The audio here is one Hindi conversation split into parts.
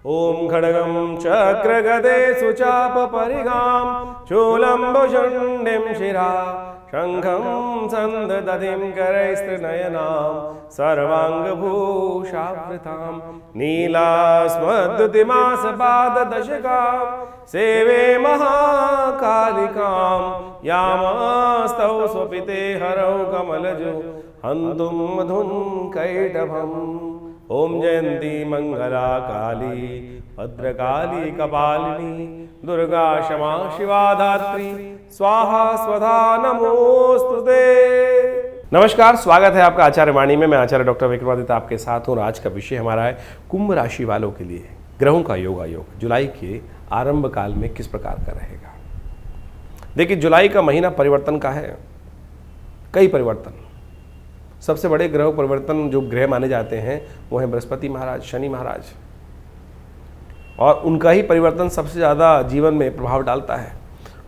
ओम खड्गं चक्रगदे सुचापपरिगां शूलम्बुशुण्डिं शिरा शङ्खं सन्ददधिं करैस्त्रिनयनां सर्वाङ्गभूषावृतां नीलास्मद्युतिमासपाददशकां सेवे महाकालिकां यामास्तौ स्वपिते हरौ कमलजो हन्तुं मधुकैटभम्। ओम जयंती मंगला काली भद्रकाली कपालिनी दुर्गा क्षमा शिवा धात्री स्वाहा स्वधा नमोस्तुते। नमस्कार, स्वागत है आपका आचार्य वाणी में। मैं आचार्य डॉक्टर विक्रमादित्य आपके साथ हूँ। आज का विषय हमारा है कुंभ राशि वालों के लिए ग्रहों का योगायोग जुलाई के आरंभ काल में किस प्रकार का रहेगा। देखिए, जुलाई का महीना परिवर्तन का है, कई परिवर्तन। सबसे बड़े ग्रह परिवर्तन जो ग्रह माने जाते हैं वो हैं बृहस्पति महाराज, शनि महाराज, और उनका ही परिवर्तन सबसे ज़्यादा जीवन में प्रभाव डालता है।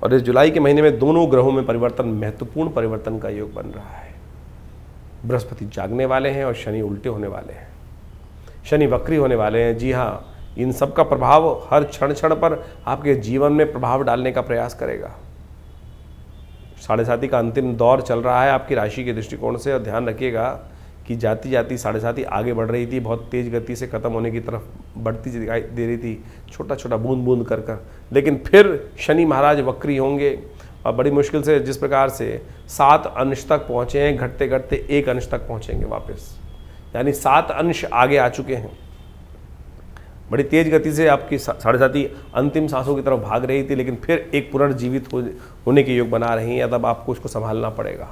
और इस जुलाई के महीने में दोनों ग्रहों में परिवर्तन, महत्वपूर्ण परिवर्तन का योग बन रहा है। बृहस्पति जागने वाले हैं और शनि उल्टे होने वाले हैं, शनि वक्री होने वाले हैं। जी हाँ, इन सब का प्रभाव हर क्षण क्षण पर आपके जीवन में प्रभाव डालने का प्रयास करेगा। साढ़े साथी का अंतिम दौर चल रहा है आपकी राशि के दृष्टिकोण से, और ध्यान रखिएगा कि जाती जाती साढ़े साथी आगे बढ़ रही थी, बहुत तेज गति से खत्म होने की तरफ बढ़ती दिखाई दे रही थी, छोटा छोटा बूंद बूंद कर लेकिन फिर शनि महाराज वक्री होंगे और बड़ी मुश्किल से जिस प्रकार से 7 अंश तक पहुँचे हैं, घटते घटते 1 अंश तक पहुँचेंगे वापस, यानी 7 अंश आगे आ चुके हैं। बड़ी तेज गति से आपकी साढ़े साथी अंतिम सांसों की तरफ भाग रही थी, लेकिन फिर एक पुनर्जीवित होने के योग बना रही हैं। तब आपको उसको संभालना पड़ेगा।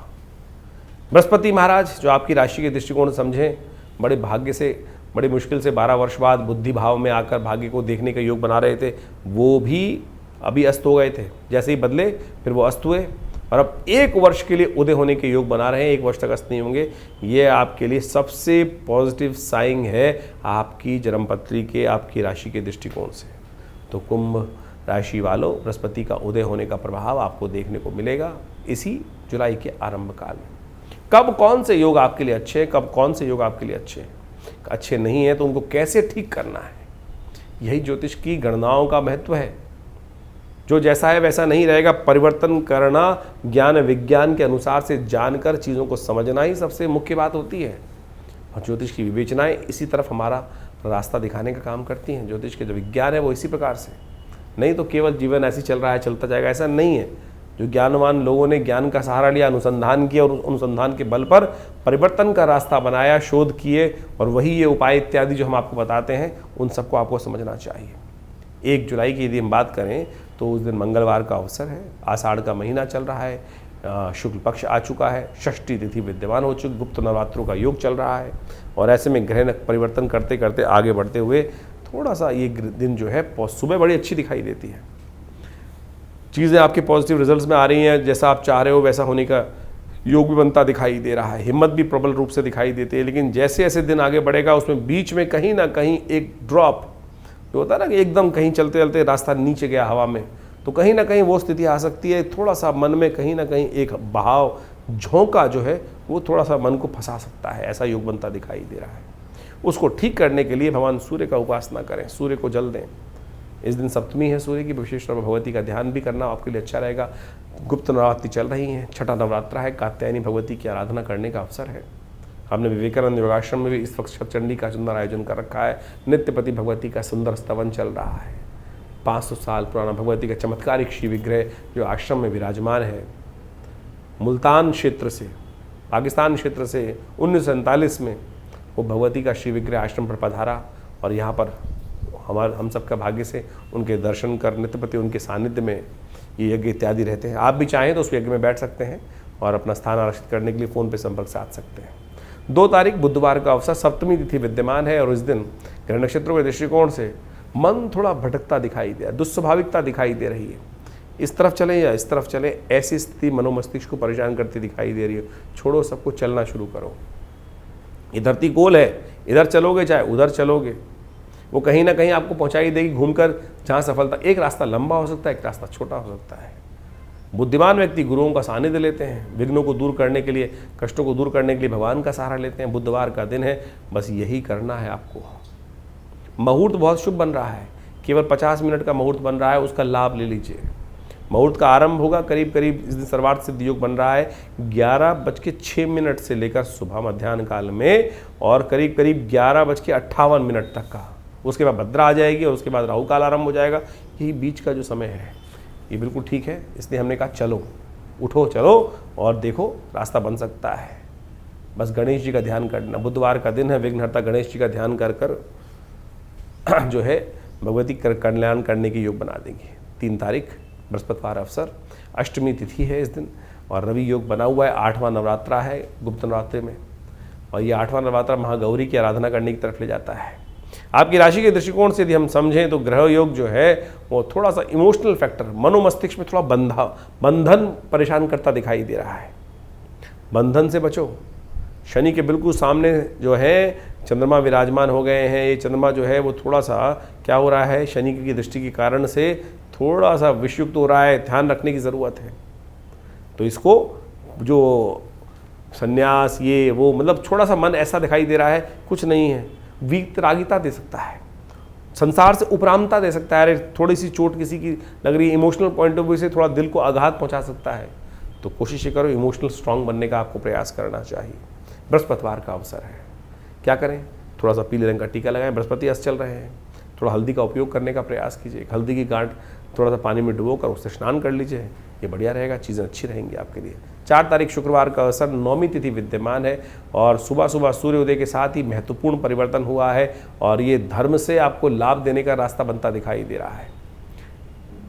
बृहस्पति महाराज जो आपकी राशि के दृष्टिकोण समझें, बड़े भाग्य से, बड़ी मुश्किल से 12 वर्ष बाद बुद्धि भाव में आकर भाग्य को देखने का योग बना रहे थे, वो भी अभी अस्त हो गए थे। जैसे ही बदले फिर वो अस्त हुए और अब 1 वर्ष के लिए उदय होने के योग बना रहे हैं। 1 वर्ष तक अस्त नहीं होंगे। ये आपके लिए सबसे पॉजिटिव साइन है आपकी जन्मपत्री के, आपकी राशि के दृष्टिकोण से। तो कुंभ राशि वालों, बृहस्पति का उदय होने का प्रभाव आपको देखने को मिलेगा इसी जुलाई के आरंभ काल में। कब कौन से योग आपके लिए अच्छे हैं, कब कौन से योग आपके लिए अच्छे नहीं हैं, तो उनको कैसे ठीक करना है, यही ज्योतिष की गणनाओं का महत्व है। जो जैसा है वैसा नहीं रहेगा। परिवर्तन करना, ज्ञान विज्ञान के अनुसार से जानकर चीज़ों को समझना ही सबसे मुख्य बात होती है। और ज्योतिष की विवेचनाएं इसी तरफ हमारा रास्ता दिखाने का काम करती हैं। ज्योतिष के जो विज्ञान है वो इसी प्रकार से, नहीं तो केवल जीवन ऐसे चल रहा है, चलता जाएगा, ऐसा नहीं है। जो ज्ञानवान लोगों ने ज्ञान का सहारा लिया, अनुसंधान किया और उस अनुसंधान के बल पर परिवर्तन का रास्ता बनाया, शोध किए, और वही ये उपाय इत्यादि जो हम आपको बताते हैं, उन सबको आपको समझना चाहिए। 1 जुलाई की यदि हम बात करें तो उस दिन मंगलवार का अवसर है। आषाढ़ का महीना चल रहा है, शुक्ल पक्ष आ चुका है, षष्ठी तिथि विद्यमान हो चुकी, गुप्त नवरात्रों का योग चल रहा है। और ऐसे में ग्रह परिवर्तन करते करते आगे बढ़ते हुए थोड़ा सा ये दिन जो है सुबह बड़ी अच्छी दिखाई देती है। चीज़ें आपके पॉजिटिव रिजल्ट्स में आ रही हैं, जैसा आप चाह रहे हो वैसा होने का योग भी बनता दिखाई दे रहा है। हिम्मत भी प्रबल रूप से दिखाई देती है। लेकिन जैसे जैसे दिन आगे बढ़ेगा उसमें बीच में कहीं ना कहीं एक ड्रॉप जो होता है ना, कि एकदम कहीं चलते चलते रास्ता नीचे गया हवा में, तो कहीं ना कहीं वो स्थिति आ सकती है। थोड़ा सा मन में कहीं ना कहीं एक बहाव, झोंका जो है वो थोड़ा सा मन को फंसा सकता है। ऐसा योग बनता दिखाई दे रहा है। उसको ठीक करने के लिए भगवान सूर्य का उपासना करें, सूर्य को जल दें। इस दिन सप्तमी है सूर्य की, विशेष रूप में भगवती का ध्यान भी करना आपके लिए अच्छा रहेगा। गुप्त नवरात्रि चल रही हैं, छठा नवरात्रा है, कात्यायनी भगवती की आराधना करने का अवसर है। हमने विवेकानंद योगाश्रम में भी इस वक्त शतचंडी का सुंदर आयोजन कर रखा है। नित्यपति भगवती का सुंदर स्तवन चल रहा है। 500 साल पुराना भगवती का चमत्कारिक शिव विग्रह जो आश्रम में विराजमान है, मुल्तान क्षेत्र से, पाकिस्तान क्षेत्र से 1947 में वो भगवती का शिव विग्रह आश्रम पर पधारा। और यहाँ पर हम सबका भाग्य से उनके दर्शन कर, नित्यपति उनके सानिध्य में ये यज्ञ इत्यादि रहते हैं। आप भी चाहें तो उस यज्ञ में बैठ सकते हैं और अपना स्थान आरक्षित करने के लिए फ़ोन पर संपर्क साध सकते हैं। 2 तारीख बुधवार का अवसर, सप्तमी तिथि विद्यमान है। और इस दिन ग्रह नक्षत्रों के दृष्टिकोण से मन थोड़ा भटकता दिखाई दे, दुस्वाभाविकता दिखाई दे रही है। इस तरफ चले या इस तरफ चले, ऐसी स्थिति मनोमस्तिष्क को परेशान करती दिखाई दे रही है। छोड़ो सबको, चलना शुरू करो। ये धरती गोल है, इधर चलोगे चाहे उधर चलोगे, वो कहीं ना कहीं आपको पहुंचाई देगी घूमकर जहाँ सफलता। एक रास्ता लंबा हो सकता है, एक रास्ता छोटा हो सकता है। बुद्धिमान व्यक्ति गुरुओं का सानिध्य लेते हैं, विघ्नों को दूर करने के लिए, कष्टों को दूर करने के लिए भगवान का सहारा लेते हैं। बुधवार का दिन है, बस यही करना है आपको। मुहूर्त बहुत शुभ बन रहा है, केवल 50 मिनट का मुहूर्त बन रहा है, उसका लाभ ले लीजिए। मुहूर्त का आरंभ होगा करीब करीब, इस दिन सर्वार्थ सिद्ध योग बन रहा है 11:06 से लेकर सुबह मध्याह्न काल में, और करीब करीब 11:58 तक का। उसके बाद भद्रा आ जाएगी और उसके बाद राहु काल आरंभ हो जाएगा। यही बीच का जो समय है ये बिल्कुल ठीक है, इसलिए हमने कहा चलो उठो चलो और देखो रास्ता बन सकता है। बस गणेश जी का ध्यान करना, बुधवार का दिन है, विघ्नहर्ता गणेश जी का ध्यान कर कर जो है भगवती कल्याण करने की योग बना देंगे। 3 तारीख बृहस्पतिवार अवसर, अष्टमी तिथि है इस दिन, और रवि योग बना हुआ है। 8वां नवरात्रा है गुप्त नवरात्रि में, और ये 8वां नवरात्रा महागौरी की आराधना करने की तरफ ले जाता है। आपकी राशि के दृष्टिकोण से यदि हम समझें तो ग्रह योग जो है वो थोड़ा सा इमोशनल फैक्टर, मनोमस्तिष्क में थोड़ा बंधन परेशान करता दिखाई दे रहा है। बंधन से बचो। शनि के बिल्कुल सामने जो है चंद्रमा विराजमान हो गए हैं। ये चंद्रमा जो है वो थोड़ा सा क्या हो रहा है, शनि की दृष्टि के कारण से थोड़ा सा विषयुक्त हो रहा है, ध्यान रखने की ज़रूरत है। तो इसको जो संन्यास ये वो मतलब थोड़ा सा मन ऐसा दिखाई दे रहा है, कुछ नहीं है, वीतरागिता दे सकता है, संसार से उपरामता दे सकता है। अरे थोड़ी सी चोट किसी की लग रही है, इमोशनल पॉइंट ऑफ व्यू से थोड़ा दिल को आघात पहुंचा सकता है। तो कोशिश करो इमोशनल स्ट्रांग बनने का, आपको प्रयास करना चाहिए। बृहस्पतिवार का अवसर है, क्या करें, थोड़ा सा पीले रंग का टीका लगाएं, बृहस्पति अस्त चल रहे हैं, थोड़ा हल्दी का उपयोग करने का प्रयास कीजिए। हल्दी की गांठ थोड़ा सा पानी में डुबो कर उससे स्नान कर लीजिए, ये बढ़िया रहेगा, चीज़ें अच्छी रहेंगी आपके लिए। 4 तारीख शुक्रवार का अवसर, 9वीं तिथि विद्यमान है, और सुबह सुबह सूर्योदय के साथ ही महत्वपूर्ण परिवर्तन हुआ है, और ये धर्म से आपको लाभ देने का रास्ता बनता दिखाई दे रहा है।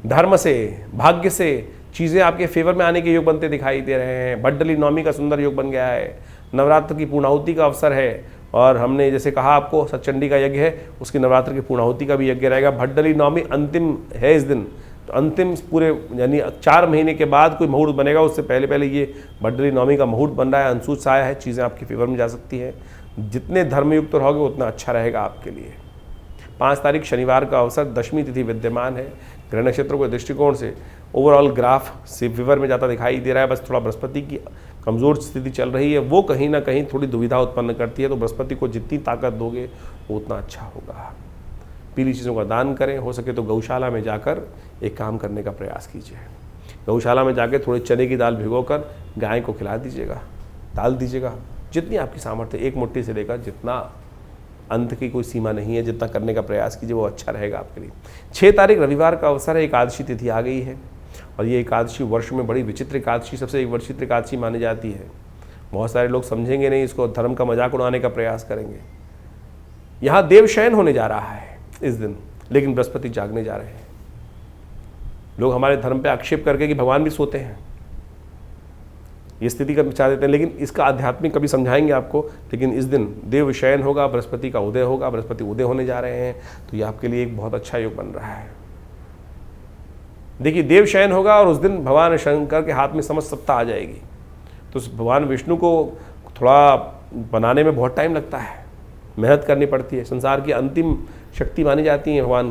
धर्म से, भाग्य से चीज़ें आपके फेवर में आने के योग बनते दिखाई दे रहे हैं। भट्टली नवमी का सुंदर योग बन गया है। नवरात्र की पूर्णाहुति का अवसर है, और हमने जैसे कहा आपको सतचंडी का यज्ञ है, उसकी नवरात्र की पूर्णाहुति का भी यज्ञ रहेगा। भट्टली नवमी अंतिम है इस दिन, तो अंतिम पूरे यानी 4 महीने के बाद कोई मुहूर्त बनेगा, उससे पहले पहले ये भट्टली नवमी का मुहूर्त बन रहा है। अंशुत सा आया है, चीज़ें आपके फेवर में जा सकती हैं। जितने धर्मयुक्त रहोगे उतना अच्छा रहेगा आपके लिए। 5 तारीख शनिवार का अवसर, 10वीं तिथि विद्यमान है। ग्रह नक्षत्रों के दृष्टिकोण से ओवरऑल ग्राफ से फेवर में जाता दिखाई दे रहा है। बस थोड़ा बृहस्पति की कमज़ोर स्थिति चल रही है, वो कहीं ना कहीं थोड़ी दुविधा उत्पन्न करती है। तो बृहस्पति को जितनी ताकत दोगे वो उतना अच्छा होगा। पीली चीज़ों का दान करें, हो सके तो गौशाला में जाकर एक काम करने का प्रयास कीजिए। गौशाला में जाकर थोड़े चने की दाल भिगोकर गाय को खिला दीजिएगा, डाल दीजिएगा, जितनी आपकी सामर्थ्य, 1 मुट्ठी से लेकर जितना, अंत की कोई सीमा नहीं है, जितना करने का प्रयास कीजिए वो अच्छा रहेगा आपके लिए। 6 तारीख रविवार का अवसर है, एकादशी तिथि आ गई है, और ये एकादशी वर्ष में बड़ी विचित्र एकादशी, सबसे एक विचित्र एकादशी मानी जाती है। बहुत सारे लोग समझेंगे नहीं इसको, धर्म का मजाक उड़ाने का प्रयास करेंगे। यहाँ देवशयन होने जा रहा है इस दिन, लेकिन बृहस्पति जागने जा रहे हैं। लोग हमारे धर्म पे आक्षेप करके कि भगवान भी सोते हैं, ये स्थिति का चाह देते हैं, लेकिन इसका आध्यात्मिक कभी समझाएंगे आपको। लेकिन इस दिन देव शयन होगा, बृहस्पति का उदय होगा, बृहस्पति उदय होने जा रहे हैं, तो ये आपके लिए एक बहुत अच्छा योग बन रहा है। देखिए देव शयन होगा और उस दिन भगवान शंकर के हाथ में समस्त सत्ता आ जाएगी। तो भगवान विष्णु को थोड़ा बनाने में बहुत टाइम लगता है, मेहनत करनी पड़ती है, संसार की अंतिम शक्ति मानी जाती है भगवान।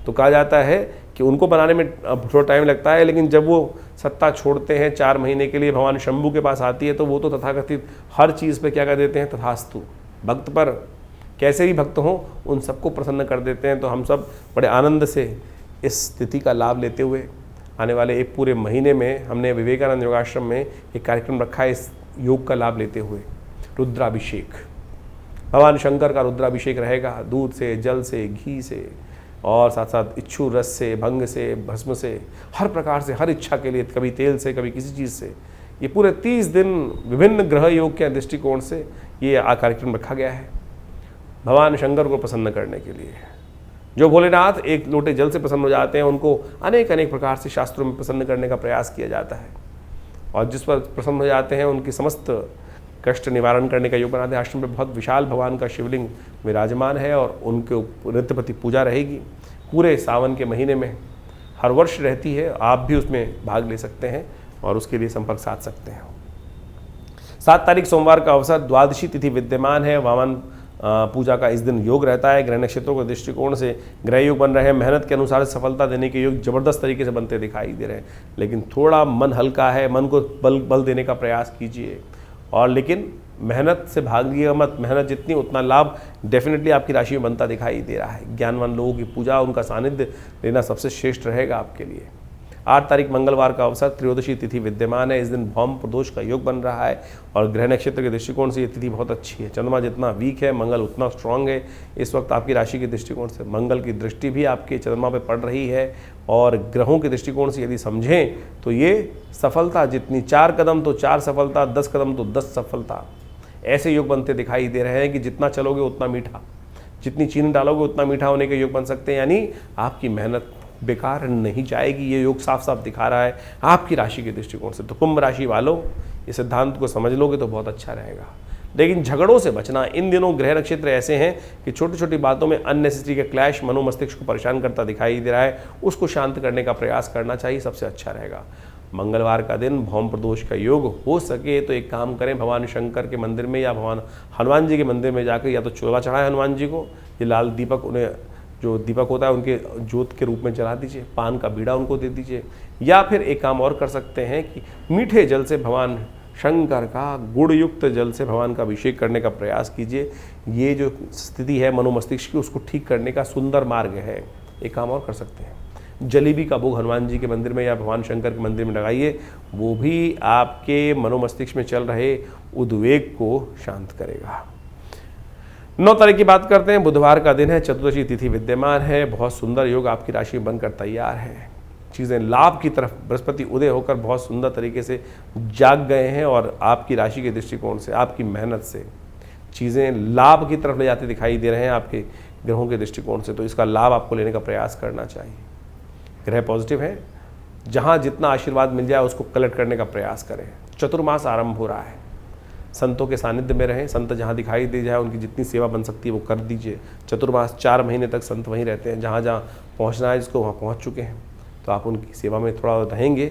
तो कहा जाता है कि उनको बनाने में थोड़ा टाइम लगता है, लेकिन जब वो सत्ता छोड़ते हैं 4 महीने के लिए, भगवान शंभू के पास आती है, तो वो तो तथाकथित हर चीज़ पे क्या कर देते हैं, तथास्तु। भक्त पर कैसे भी भक्त हों उन सबको प्रसन्न कर देते हैं। तो हम सब बड़े आनंद से इस स्थिति का लाभ लेते हुए आने वाले एक पूरे महीने में हमने विवेकानंद योगाश्रम में एक कार्यक्रम रखा है, इस योग का लाभ लेते हुए रुद्राभिषेक। भगवान शंकर का रुद्राभिषेक रहेगा, दूध से, जल से, घी से, और साथ साथ इच्छू रस से, भंग से, भस्म से, हर प्रकार से, हर इच्छा के लिए, कभी तेल से, कभी किसी चीज़ से। ये पूरे 30 दिन विभिन्न ग्रह योग के दृष्टिकोण से ये कार्यक्रम रखा गया है, भगवान शंकर को प्रसन्न करने के लिए। जो भोलेनाथ एक लोटे जल से प्रसन्न हो जाते हैं, उनको अनेक अनेक प्रकार से शास्त्रों में प्रसन्न करने का प्रयास किया जाता है, और जिस पर प्रसन्न हो जाते हैं उनकी समस्त कष्ट निवारण करने का योग बनाते हैं। आश्रम में बहुत विशाल भगवान का शिवलिंग विराजमान है, और उनके नित्यपति पूजा रहेगी पूरे सावन के महीने में, हर वर्ष रहती है। आप भी उसमें भाग ले सकते हैं और उसके लिए संपर्क साध सकते हैं। 7 तारीख सोमवार का अवसर, द्वादशी तिथि विद्यमान है, वामन पूजा का इस दिन योग रहता है। ग्रह नक्षत्रों के दृष्टिकोण से ग्रह योग बन रहे हैं, मेहनत के अनुसार सफलता देने के योग जबरदस्त तरीके से बनते दिखाई दे रहे हैं, लेकिन थोड़ा मन हल्का है, मन को बल देने का प्रयास कीजिए। और लेकिन मेहनत से भागिएगा मत, मेहनत जितनी उतना लाभ डेफिनेटली आपकी राशि में बनता दिखाई दे रहा है। ज्ञानवान लोगों की पूजा, उनका सानिध्य लेना सबसे श्रेष्ठ रहेगा आपके लिए। 8 तारीख मंगलवार का अवसर, त्रयोदशी तिथि विद्यमान है। इस दिन भौम प्रदोष का योग बन रहा है और ग्रह नक्षत्र के दृष्टिकोण से ये तिथि बहुत अच्छी है। चंद्रमा जितना वीक है, मंगल उतना स्ट्रांग है। इस वक्त आपकी राशि के दृष्टिकोण से मंगल की दृष्टि भी आपके चंद्रमा पर पड़ रही है और ग्रहों के दृष्टिकोण से यदि समझें तो ये सफलता जितनी, 4 कदम तो 4 सफलता, 10 कदम तो 10 सफलता, ऐसे योग बनते दिखाई दे रहे हैं कि जितना चलोगे उतना मीठा, जितनी चीनी डालोगे उतना मीठा होने के योग बन सकते हैं। यानी आपकी मेहनत बेकार नहीं जाएगी, ये योग साफ साफ दिखा रहा है आपकी राशि के दृष्टिकोण से। तो कुंभ राशि वालों, इस सिद्धांत को समझ लोगे तो बहुत अच्छा रहेगा। लेकिन झगड़ों से बचना। इन दिनों ग्रह नक्षत्र ऐसे हैं कि छोटी छोटी बातों में अननेसेसरी का क्लैश मनोमस्तिष्क को परेशान करता दिखाई दे रहा है, उसको शांत करने का प्रयास करना चाहिए, सबसे अच्छा रहेगा। मंगलवार का दिन भौम प्रदोष का योग, हो सके तो एक काम करें, भगवान शंकर के मंदिर में या भगवान हनुमान जी के मंदिर में जाकर या तो चोला चढ़ाएं हनुमान जी को, ये लाल दीपक उन्हें जो दीपक होता है उनके ज्योत के रूप में जला दीजिए, पान का बीड़ा उनको दे दीजिए। या फिर एक काम और कर सकते हैं कि मीठे जल से भगवान शंकर का, गुड़ युक्त जल से भगवान का अभिषेक करने का प्रयास कीजिए। ये जो स्थिति है मनोमस्तिष्क की, उसको ठीक करने का सुंदर मार्ग है। एक काम और कर सकते हैं, जलेबी का भोग हनुमान जी के मंदिर में या भगवान शंकर के मंदिर में लगाइए, वो भी आपके मनोमस्तिष्क में चल रहे उद्वेग को शांत करेगा। 9 तारीख की बात करते हैं, बुधवार का दिन है, चतुर्दशी तिथि विद्यमान है। बहुत सुंदर योग आपकी राशि में बनकर तैयार है। चीज़ें लाभ की तरफ बृहस्पति उदय होकर बहुत सुंदर तरीके से जाग गए हैं और आपकी राशि के दृष्टिकोण से, आपकी मेहनत से चीज़ें लाभ की तरफ ले जाते दिखाई दे रहे हैं आपके ग्रहों के दृष्टिकोण से। तो इसका लाभ आपको लेने का प्रयास करना चाहिए। ग्रह पॉजिटिव है, जहाँ जितना आशीर्वाद मिल जाए उसको कलेक्ट करने का प्रयास करें। चतुर्मास आरंभ हो रहा है, संतों के सानिध्य में रहें। संत जहाँ दिखाई दे जाए उनकी जितनी सेवा बन सकती है वो कर दीजिए। चतुर्मास 4 महीने तक संत वहीं रहते हैं, जहाँ जहाँ पहुँचना है जिसको वहाँ पहुँच चुके हैं। तो आप उनकी सेवा में थोड़ा रहेंगे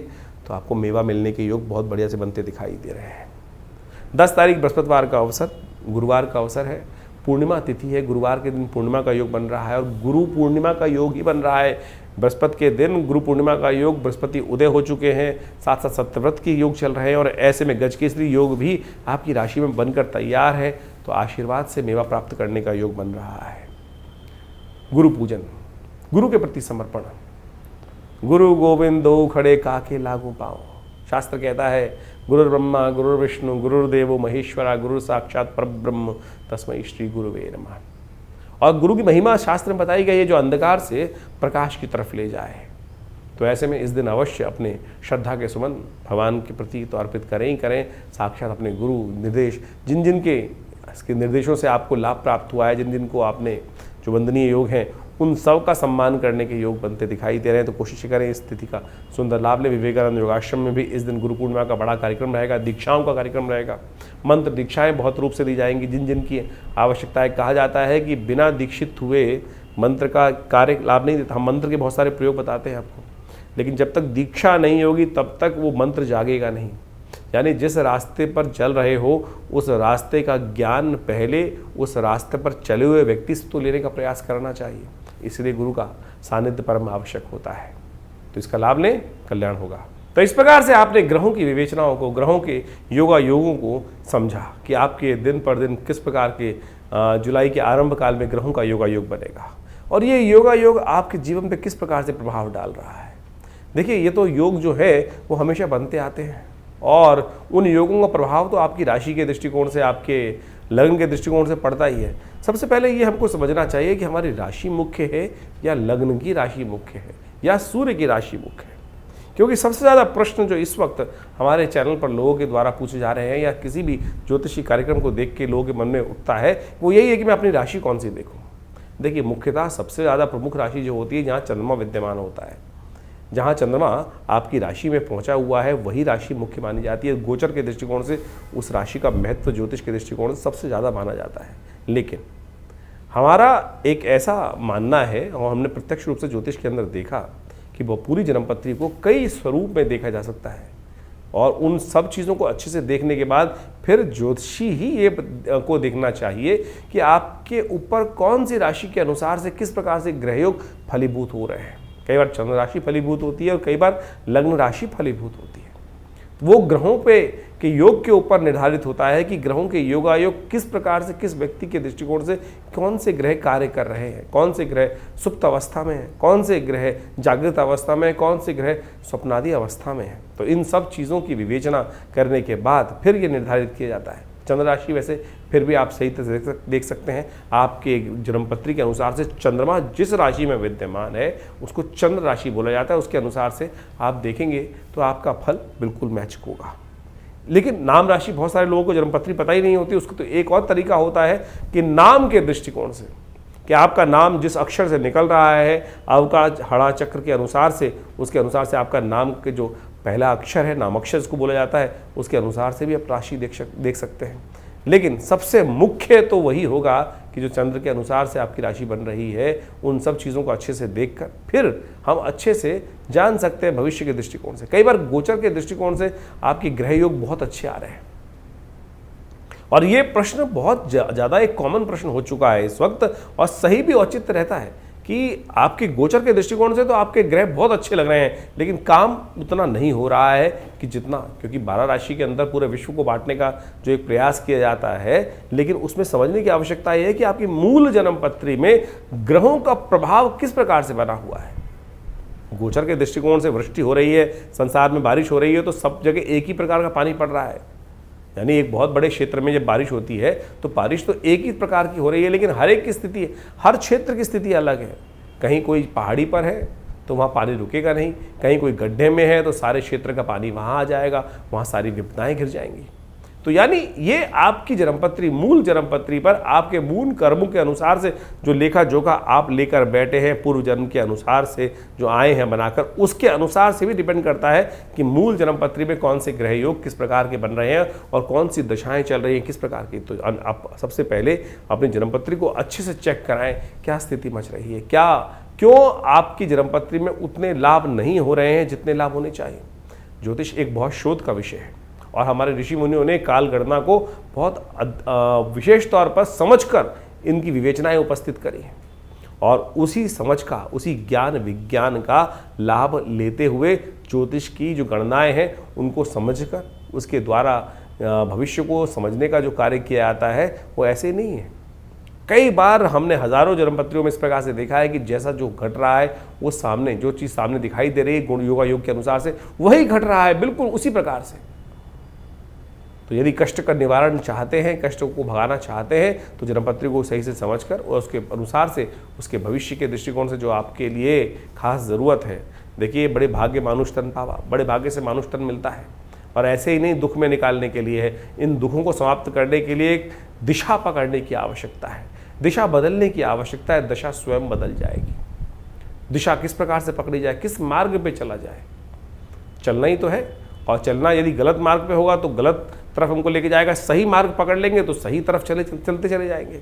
तो आपको मेवा मिलने के योग बहुत बढ़िया से बनते दिखाई दे रहे हैं। 10 तारीख बृहस्पतिवार का अवसर, गुरुवार का अवसर है। पूर्णिमा तिथि है, गुरुवार के दिन पूर्णिमा का योग बन रहा है और गुरु पूर्णिमा का योग ही बन रहा है। बृहस्पति के दिन गुरु पूर्णिमा का योग, बृहस्पति उदय हो चुके हैं, साथ साथ सत्यव्रत के योग चल रहे हैं और ऐसे में गजकेसरी योग भी आपकी राशि में बनकर तैयार है। तो आशीर्वाद से मेवा प्राप्त करने का योग बन रहा है। गुरु पूजन, गुरु के प्रति समर्पण। गुरु गोविंदो खड़े काके लागू पाओ। शास्त्र कहता है गुरुर् ब्रह्मा गुरुर्विष्णु गुरुर्देवो महेश्वरा गुरु साक्षात परब्रह्म तस्मै श्री गुरुवे नमः। और गुरु की महिमा शास्त्र में बताई गई है, जो अंधकार से प्रकाश की तरफ ले जाए। तो ऐसे में इस दिन अवश्य अपने श्रद्धा के सुमन भगवान के प्रति तो अर्पित करें ही करें, साक्षात अपने गुरु निर्देश, जिन जिन के इसके निर्देशों से आपको लाभ प्राप्त हुआ है, जिन जिन को आपने जो वंदनीय योग हैं उन सब का सम्मान करने के योग बनते दिखाई दे रहे हैं। तो कोशिश करें इस तिथि का सुंदर लाभ लें। विवेकानंद योगाश्रम में भी इस दिन गुरु पूर्णिमा का बड़ा कार्यक्रम रहेगा, दीक्षाओं का कार्यक्रम रहेगा। मंत्र दीक्षाएं बहुत रूप से दी जाएंगी, जिन जिन की आवश्यकता है। कहा जाता है कि बिना दीक्षित हुए मंत्र का कार्य लाभ नहीं देता। हम मंत्र के बहुत सारे प्रयोग बताते हैं आपको, लेकिन जब तक दीक्षा नहीं होगी तब तक वो मंत्र जागेगा नहीं। यानी जिस रास्ते पर चल रहे हो उस रास्ते का ज्ञान पहले उस रास्ते पर चले हुए व्यक्ति से तो लेने का प्रयास करना चाहिए। इसलिए गुरु का सानिध्य परम आवश्यक होता है। तो इसका लाभ लें, कल्याण होगा। तो इस प्रकार से आपने ग्रहों की विवेचनाओं को, ग्रहों के योगों को समझा कि आपके दिन पर दिन किस प्रकार के जुलाई के आरंभ काल में ग्रहों का योग बनेगा और ये योग आपके जीवन पे किस प्रकार से प्रभाव डाल रहा है। देखिए, ये तो योग जो है वो हमेशा बनते आते हैं और उन योगों का प्रभाव तो आपकी राशि के दृष्टिकोण से, आपके लग्न के दृष्टिकोण से पड़ता ही है। सबसे पहले ये हमको समझना चाहिए कि हमारी राशि मुख्य है या लग्न की राशि मुख्य है या सूर्य की राशि मुख्य है। क्योंकि सबसे ज़्यादा प्रश्न जो इस वक्त हमारे चैनल पर लोगों के द्वारा पूछे जा रहे हैं या किसी भी ज्योतिषी कार्यक्रम को देख के लोगों के मन में उठता है, वो यही है कि मैं अपनी राशि कौन सी देखूँ। देखिए, मुख्यतः सबसे ज़्यादा प्रमुख राशि जो होती है जहाँ चंद्रमा विद्यमान होता है, जहाँ चंद्रमा आपकी राशि में पहुंचा हुआ है, वही राशि मुख्य मानी जाती है। गोचर के दृष्टिकोण से उस राशि का महत्व ज्योतिष के दृष्टिकोण से सबसे ज़्यादा माना जाता है। लेकिन हमारा एक ऐसा मानना है और हमने प्रत्यक्ष रूप से ज्योतिष के अंदर देखा कि वो पूरी जन्मपत्री को कई स्वरूप में देखा जा सकता है और उन सब चीज़ों को अच्छे से देखने के बाद फिर ज्योतिषी ही ये को देखना चाहिए कि आपके ऊपर कौन सी राशि के अनुसार से किस प्रकार से ग्रहयोग फलीभूत हो रहे हैं। कई बार चंद्र राशि फलीभूत होती है और कई बार लग्न राशि फलीभूत होती है। वो ग्रहों पे के योग के ऊपर निर्धारित होता है कि ग्रहों के योगायोग किस प्रकार से, किस व्यक्ति के दृष्टिकोण से कौन से ग्रह कार्य कर रहे हैं, कौन से ग्रह सुप्त अवस्था में है, कौन से ग्रह जागृत अवस्था में है, कौन से ग्रह स्वप्नादि अवस्था में है। तो इन सब चीज़ों की विवेचना करने के बाद फिर ये निर्धारित किया जाता है। चंद्र राशि वैसे फिर भी आप सही तरह से देख सकते हैं, आपके जन्मपत्री के अनुसार से चंद्रमा जिस राशि में विद्यमान है उसको चंद्र राशि बोला जाता है। उसके अनुसार से आप देखेंगे तो आपका फल बिल्कुल मैच होगा। लेकिन नाम राशि बहुत सारे लोगों को जन्मपत्री पता ही नहीं होती। उसको तो एक और तरीका होता है कि नाम के दृष्टिकोण से, कि आपका नाम जिस अक्षर से निकल रहा है, अवकाश हड़ा चक्र के अनुसार से, उसके अनुसार से आपका नाम के जो पहला अक्षर है, नाम अक्षर जिसको बोला जाता है, उसके अनुसार से भी आप राशि देख सकते हैं। लेकिन सबसे मुख्य तो वही होगा कि जो चंद्र के अनुसार से आपकी राशि बन रही है, उन सब चीज़ों को अच्छे से देखकर फिर हम अच्छे से जान सकते हैं भविष्य के दृष्टिकोण से। कई बार गोचर के दृष्टिकोण से आपके ग्रह योग बहुत अच्छे आ रहे हैं, और ये प्रश्न बहुत ज़्यादा एक कॉमन प्रश्न हो चुका है इस वक्त, और सही भी औचित्य रहता है कि आपके गोचर के दृष्टिकोण से तो आपके ग्रह बहुत अच्छे लग रहे हैं, लेकिन काम उतना नहीं हो रहा है कि जितना, क्योंकि 12 राशि के अंदर पूरे विश्व को बांटने का जो एक प्रयास किया जाता है, लेकिन उसमें समझने की आवश्यकता यह है कि आपकी मूल जन्मपत्री में ग्रहों का प्रभाव किस प्रकार से बना हुआ है। गोचर के दृष्टिकोण से वृष्टि हो रही है, संसार में बारिश हो रही है, तो सब जगह एक ही प्रकार का पानी पड़ रहा है। यानी एक बहुत बड़े क्षेत्र में जब बारिश होती है तो बारिश तो एक ही प्रकार की हो रही है, लेकिन हर एक की स्थिति, हर क्षेत्र की स्थिति अलग है। कहीं कोई पहाड़ी पर है तो वहाँ पानी रुकेगा नहीं, कहीं कोई गड्ढे में है तो सारे क्षेत्र का पानी वहाँ आ जाएगा, वहाँ सारी विपदाएं घिर जाएंगी। तो यानी ये आपकी जन्मपत्री, मूल जन्मपत्री पर आपके मूल कर्मों के अनुसार से जो लेखा जोखा आप लेकर बैठे हैं, पूर्व जन्म के अनुसार से जो आए हैं बनाकर, उसके अनुसार से भी डिपेंड करता है कि मूल जन्मपत्री में कौन से ग्रह योग किस प्रकार के बन रहे हैं और कौन सी दशाएं चल रही हैं किस प्रकार की। तो आप सबसे पहले अपनी जन्मपत्री को अच्छे से चेक कराएं, क्या स्थिति मच रही है, क्यों आपकी जन्मपत्री में उतने लाभ नहीं हो रहे हैं जितने लाभ होने चाहिए। ज्योतिष एक बहुत शोध का विषय है, और हमारे ऋषि मुनियों ने काल गणना को बहुत विशेष तौर पर समझकर इनकी विवेचनाएं उपस्थित करी हैं, और उसी समझ का, उसी ज्ञान विज्ञान का लाभ लेते हुए ज्योतिष की जो गणनाएं हैं उनको समझकर उसके द्वारा भविष्य को समझने का जो कार्य किया जाता है वो ऐसे नहीं है। कई बार हमने हजारों जन्मपत्रियों में इस प्रकार से देखा है कि जैसा जो घट रहा है वो सामने, जो चीज़ सामने दिखाई दे रही है गुण योगा योग के अनुसार से, वही घट रहा है बिल्कुल उसी प्रकार से। तो यदि कष्ट का निवारण चाहते हैं, कष्ट को भगाना चाहते हैं, तो जन्मपत्री को सही से समझकर और उसके अनुसार से उसके भविष्य के दृष्टिकोण से जो आपके लिए खास ज़रूरत है। देखिए, बड़े भाग्य मानुष तन पावा, बड़े भाग्य से मानुष तन मिलता है, और ऐसे ही नहीं दुख में निकालने के लिए है। इन दुखों को समाप्त करने के लिए एक दिशा पकड़ने की आवश्यकता है, दिशा बदलने की आवश्यकता है। दशा स्वयं बदल जाएगी। दिशा किस प्रकार से पकड़ी जाए, किस मार्ग पे चला जाए, चलना ही तो है। और चलना यदि गलत मार्ग पे होगा तो गलत तरफ हमको लेके जाएगा, सही मार्ग पकड़ लेंगे तो सही तरफ चलते चले जाएंगे।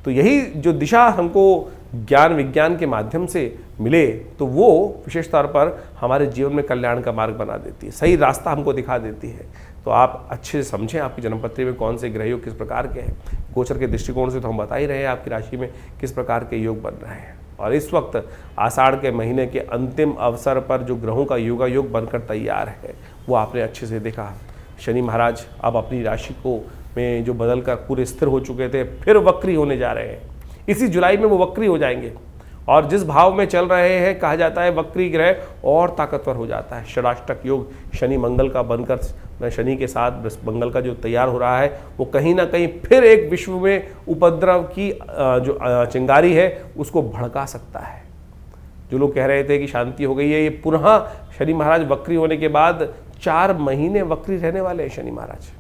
तो यही जो दिशा हमको ज्ञान विज्ञान के माध्यम से मिले तो वो विशेष तौर पर हमारे जीवन में कल्याण का मार्ग बना देती है, सही रास्ता हमको दिखा देती है। तो आप अच्छे से समझें आपकी जन्मपत्री में कौन से ग्रह योग किस प्रकार के हैं। गोचर के दृष्टिकोण से तो हम बता ही रहे हैं आपकी राशि में किस प्रकार के योग बन रहे हैं। और इस वक्त आषाढ़ के महीने के अंतिम अवसर पर जो ग्रहों का योगा योग बनकर तैयार है वो आपने अच्छे से देखा। शनि महाराज अब अपनी राशि को में जो बदल कर पूरे स्थिर हो चुके थे, फिर वक्री होने जा रहे हैं। इसी जुलाई में वो वक्री हो जाएंगे, और जिस भाव में चल रहे हैं कहा जाता है वक्री ग्रह और ताकतवर हो जाता है। षडाष्टक योग शनि मंगल का बनकर, शनि के साथ मंगल का जो तैयार हो रहा है वो कहीं ना कहीं फिर एक विश्व में उपद्रव की जो चिंगारी है उसको भड़का सकता है। जो लोग कह रहे थे कि शांति हो गई है, ये पुनः शनि महाराज वक्री होने के बाद 4 महीने वक्री रहने वाले हैं शनि महाराज।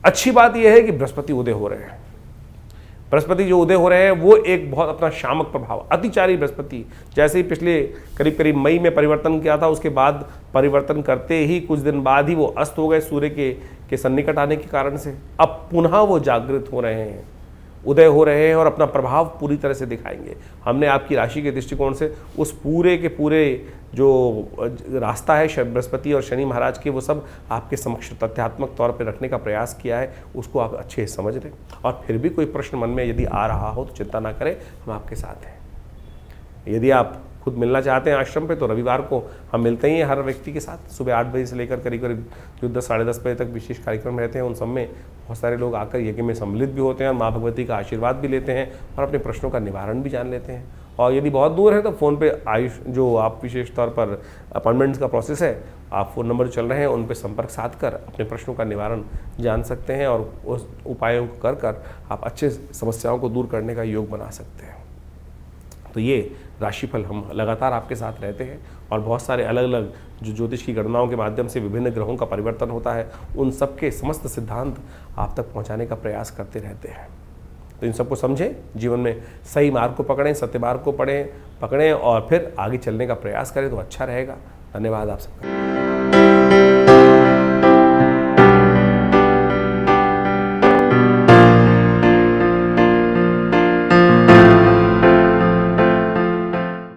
अच्छी बात यह है कि बृहस्पति उदय हो रहे हैं। बृहस्पति जो उदय हो रहे हैं वो एक बहुत अपना शामक प्रभाव, अतिचारी बृहस्पति, जैसे ही पिछले करीब करीब मई में परिवर्तन किया था, उसके बाद परिवर्तन करते ही कुछ दिन बाद ही वो अस्त हो गए सूर्य के सन्निकट आने के कारण से। अब पुनः वो जागृत हो रहे हैं, उदय हो रहे हैं और अपना प्रभाव पूरी तरह से दिखाएंगे। हमने आपकी राशि के दृष्टिकोण से उस पूरे के पूरे जो रास्ता है बृहस्पति और शनि महाराज के, वो सब आपके समक्ष तथ्यात्मक तौर पर रखने का प्रयास किया है। उसको आप अच्छे से समझ लें, और फिर भी कोई प्रश्न मन में यदि आ रहा हो तो चिंता ना करें, हम आपके साथ हैं। यदि आप खुद मिलना चाहते हैं आश्रम पे तो रविवार को हम मिलते ही हैं हर व्यक्ति के साथ। सुबह 8 बजे से लेकर करीब करीब जो 10 साढ़े 10 बजे तक विशेष कार्यक्रम रहते हैं, उन सब में बहुत सारे लोग आकर यज्ञ में सम्मिलित भी होते हैं और माँ भगवती का आशीर्वाद भी लेते हैं और अपने प्रश्नों का निवारण भी जान लेते हैं। और यदि बहुत दूर है तो फ़ोन पे आयुष जो आप विशेष तौर पर अपॉइंटमेंट्स का प्रोसेस है, आप फ़ोन नंबर चल रहे हैं उन पे संपर्क साध कर अपने प्रश्नों का निवारण जान सकते हैं और उस उपायों को कर आप अच्छे समस्याओं को दूर करने का योग बना सकते हैं। तो ये राशिफल हम लगातार आपके साथ रहते हैं और बहुत सारे अलग अलग जो ज्योतिष की गणनाओं के माध्यम से विभिन्न ग्रहों का परिवर्तन होता है, उन सब के समस्त सिद्धांत आप तक पहुंचाने का प्रयास करते रहते हैं। तो इन सबको समझें, जीवन में सही मार्ग को पकड़ें, सत्य मार्ग को पकड़ें और फिर आगे चलने का प्रयास करें तो अच्छा रहेगा। धन्यवाद आप सबका।